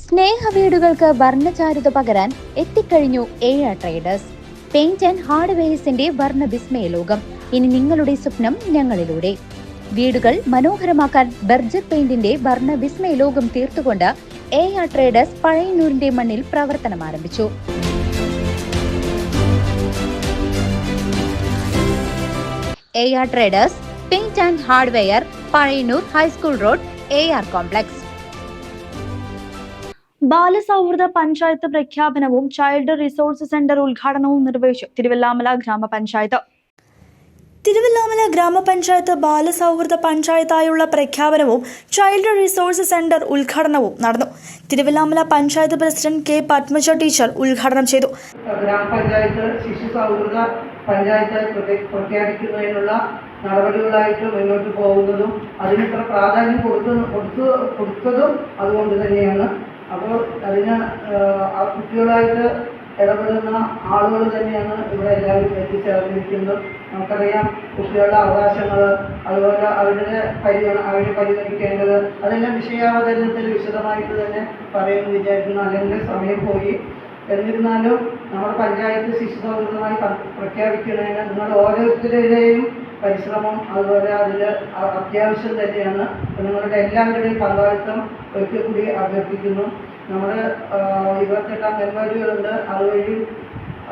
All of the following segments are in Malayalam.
സ്നേഹവീടുകൾക്ക് വർണ്ണചാരുത പകരാൻ എത്തിക്കഴിഞ്ഞു ഏഴ ട്രേഡേഴ്സ്. പെയിന്റ് ആൻഡ് ഹാർഡ്വെയർസിന്റെ വർണ്ണ വിസ്മയ ലോകം. ഇനി നിങ്ങളുടെ സ്വപ്നം ഞങ്ങളിലൂടെ. വീടുകൾ മനോഹരമാക്കാൻ ബർജർ പെയിന്റിന്റെ വർണ്ണ വിസ്മയ ലോകം തീർത്തുകൊണ്ട് ഏഴ ട്രേഡേഴ്സ് പഴയന്നൂരിന്റെ മണ്ണിൽ പ്രവർത്തനം ആരംഭിച്ചു. ഏഴ traders paint and hardware, Pazhayannur high school road, AR complex. ബാലസൗഹൃദ പഞ്ചായത്ത് പ്രഖ്യാപനവും ചൈൽഡ് റിസോഴ്സ് സെന്റർ ഉദ്ഘാടനവും നിർവഹിച്ചു തിരുവല്ലാമല ഗ്രാമപഞ്ചായത്ത്. തിരുവല്ലാമല ഗ്രാമപഞ്ചായത്ത് ബാലസൗഹൃദ പഞ്ചായത്തായുള്ള പ്രഖ്യാപനവും ചൈൽഡ് റിസോഴ്സ് സെന്റർ ഉദ്ഘാടനവും നടന്നു. Thiruvallamala panchayat president K Padmaja teacher ഉദ്ഘാടനം ചെയ്തു. ഗ്രാമപഞ്ചായത്ത് ശിശു സൗഹൃദ പഞ്ചായത്തായി പ്രഖ്യാപിക്കുന്നതിനുള്ള നടപടികളായിട്ട് മുന്നോട്ട് പോകുന്നതും അതിനിത്ര പ്രാധാന്യം കൊടുത്തതും അതുകൊണ്ട് തന്നെയാണ്. അപ്പോൾ അതിന് ആ കുട്ടികളായിട്ട് ഇടപെടുന്ന ആളുകൾ തന്നെയാണ് ഇവിടെ എല്ലാവരും എത്തിച്ചേർന്നിരിക്കുന്നത്. നമുക്കറിയാം കുട്ടികളുടെ അവകാശങ്ങൾ, അതുപോലെ അവരെ പരിഗണിക്കേണ്ടത്, അതെല്ലാം വിഷയാവതരണത്തിൽ വിശദമായിട്ട് തന്നെ പറയുമെന്ന് വിചാരിക്കുന്നു. അല്ലെങ്കിൽ സമയം പോയി. എന്നിരുന്നാലും നമ്മുടെ പഞ്ചായത്ത് ശിശു സൗഹൃദമായി പ്രഖ്യാപിക്കുന്നതിന് നിങ്ങൾ ഓരോരുത്തരുടെയും പരിശ്രമം അതുപോലെ അതിൽ അത്യാവശ്യം തന്നെയാണ്. നിങ്ങളുടെ എല്ലാവരുടെയും പങ്കാളിത്തം ഒരിക്കൽ കൂടി അഭ്യർത്ഥിക്കുന്നു. നമ്മുടെ 28 അംഗൻവാടികളുണ്ട്, അതുവഴി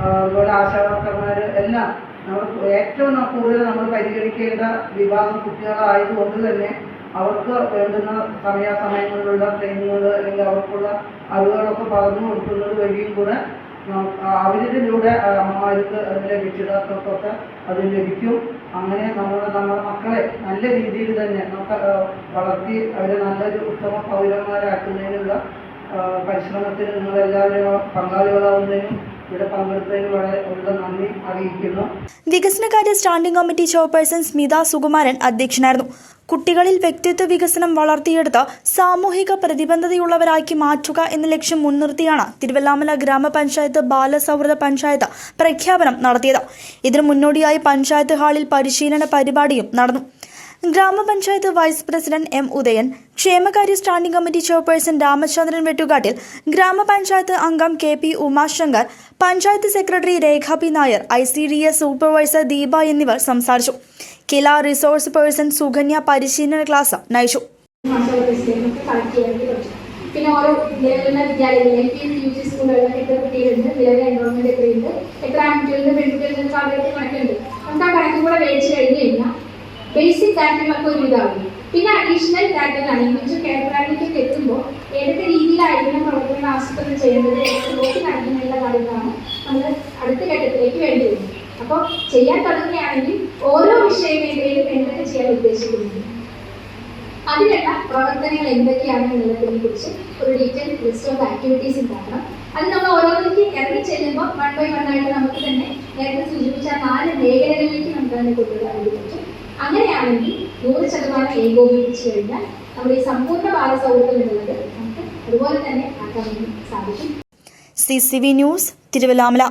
അതുപോലെ ആശാവർക്കർമാർ എല്ലാം നമ്മൾ ഏറ്റവും കൂടുതൽ നമ്മൾ പരിഗണിക്കേണ്ട വിഭാഗം കുട്ടികളായതുകൊണ്ട് തന്നെ അവർക്ക് വേണ്ടുന്ന സമയാസമയങ്ങളിലുള്ള ട്രെയിനിങ്ങുകൾ അല്ലെങ്കിൽ അവർക്കുള്ള അറിവുകളൊക്കെ പകർന്നു കൊടുക്കുന്നത് വഴിയും കൂടെ അവരിലൂടെ അമ്മമാർക്ക് അതിലെ രക്ഷിതാക്കൾക്കൊക്കെ അത് ലഭിക്കും. അങ്ങനെ നമ്മുടെ മക്കളെ നല്ല രീതിയിൽ തന്നെ നമുക്ക് വളർത്തി അവരെ നല്ലൊരു ഉത്തമ പൗരന്മാരാക്കുന്നതിനുള്ള പരിശ്രമത്തിന് നിങ്ങളെല്ലാവരും പങ്കാളികളാവുന്നതിനും ഇവിടെ പങ്കെടുത്തതിന് വളരെ നന്ദി അറിയിക്കുന്നു. വികസനകാര്യ standing committee chairperson Smitha Sukumaran അധ്യക്ഷനായിരുന്നു. കുട്ടികളിൽ വ്യക്തിത്വ വികസനം വളർത്തിയെടുത്ത് സാമൂഹിക പ്രതിബദ്ധതയുള്ളവരാക്കി മാറ്റുക എന്ന ലക്ഷ്യം മുൻനിർത്തിയാണ് തിരുവല്ലാമല ഗ്രാമപഞ്ചായത്ത് ബാലസൗഹൃദ പഞ്ചായത്ത് പ്രഖ്യാപനം നടത്തിയത്. ഇതിനു മുന്നോടിയായി പഞ്ചായത്ത് ഹാളിൽ പരിശീലന പരിപാടിയും നടന്നു. ഗ്രാമപഞ്ചായത്ത് വൈസ് പ്രസിഡന്റ് M. ഉദയൻ, ക്ഷേമകാര്യ standing committee chairperson Ramachandran Vettukattil, ഗ്രാമപഞ്ചായത്ത് അംഗം KP ഉമാശങ്കർ, പഞ്ചായത്ത് സെക്രട്ടറി രേഖ P. Nair, ICDS supervisor Deepa എന്നിവർ സംസാരിച്ചു. കില റിസോഴ്സ് പേഴ്സൺ സുകന്യ പരിശീലന ക്ലാസ് നയിച്ചു. പിന്നെ ഓരോ നിലവിലുള്ള വിദ്യാലയങ്ങളിൽ LP സ്കൂളുകളിൽ എത്ര കുട്ടികളുണ്ട്, നിലവിലെ എൻറോൾമെന്റ് എത്രയുണ്ട്, എത്ര ആൺകുട്ടികളുണ്ട്, പെൺകുട്ടികളുണ്ട്, അവരുടെ കണക്കുണ്ട്. നമുക്ക് ആ കണക്ക് കൂടെ മേടിച്ച് കഴിഞ്ഞ് കഴിഞ്ഞാൽ ബേസിക് കാര്യങ്ങളൊക്കെ ഒരു ഇതാവും. പിന്നെ അഡീഷണൽ കാര്യങ്ങളാണ് ഇൻഡിവിജ്വൽ കെയർ പ്ലാനിലേക്ക് എത്തുമ്പോൾ ഏതൊക്കെ രീതിയിലായിരിക്കണം പ്രവർത്തനങ്ങൾ ആസൂത്രണം ചെയ്യേണ്ടത് നോക്കി നടത്തുന്നുള്ള കാര്യങ്ങളാണ് നമ്മൾ അടുത്ത ഘട്ടത്തിലേക്ക് വേണ്ടി വരുന്നത്. അപ്പോൾ ചെയ്യാൻ തുടങ്ങുകയാണെങ്കിൽ ഓരോ വിഷയമേഖലയിലും എന്തൊക്കെ ചെയ്യാൻ ഉദ്ദേശിക്കുന്നത്, അതിനുള്ള പ്രവർത്തനങ്ങൾ എന്തൊക്കെയാണ് എന്നുള്ളതിനെ കുറിച്ച് ഒരു ഡീറ്റെയിൽ ലിസ്റ്റ് ഓഫ് ആക്ടിവിറ്റീസ് ഉണ്ടാക്കണം. അത് നമ്മൾ ഓരോന്നിലേക്ക് ഇറങ്ങി ചെല്ലുമ്പോൾ 1 by 1 ആയിട്ട് നമുക്ക് തന്നെ നേരത്തെ സൂചിപ്പിച്ച 4 മേഖലകളിലേക്ക് നമുക്ക് തന്നെ കൊണ്ടുവരാൻ വേണ്ടി പറ്റും. അങ്ങനെയാണെങ്കിൽ 100% ഏകോപിപ്പിച്ചു കഴിഞ്ഞാൽ നമ്മുടെ ഈ സമ്പൂർണ്ണ ബാലസൗഹൃദം എന്നുള്ളത് നമുക്ക് അതുപോലെ തന്നെ ആക്കാൻ വേണ്ടി സാധിക്കും. CCV news, Thiruvallamala.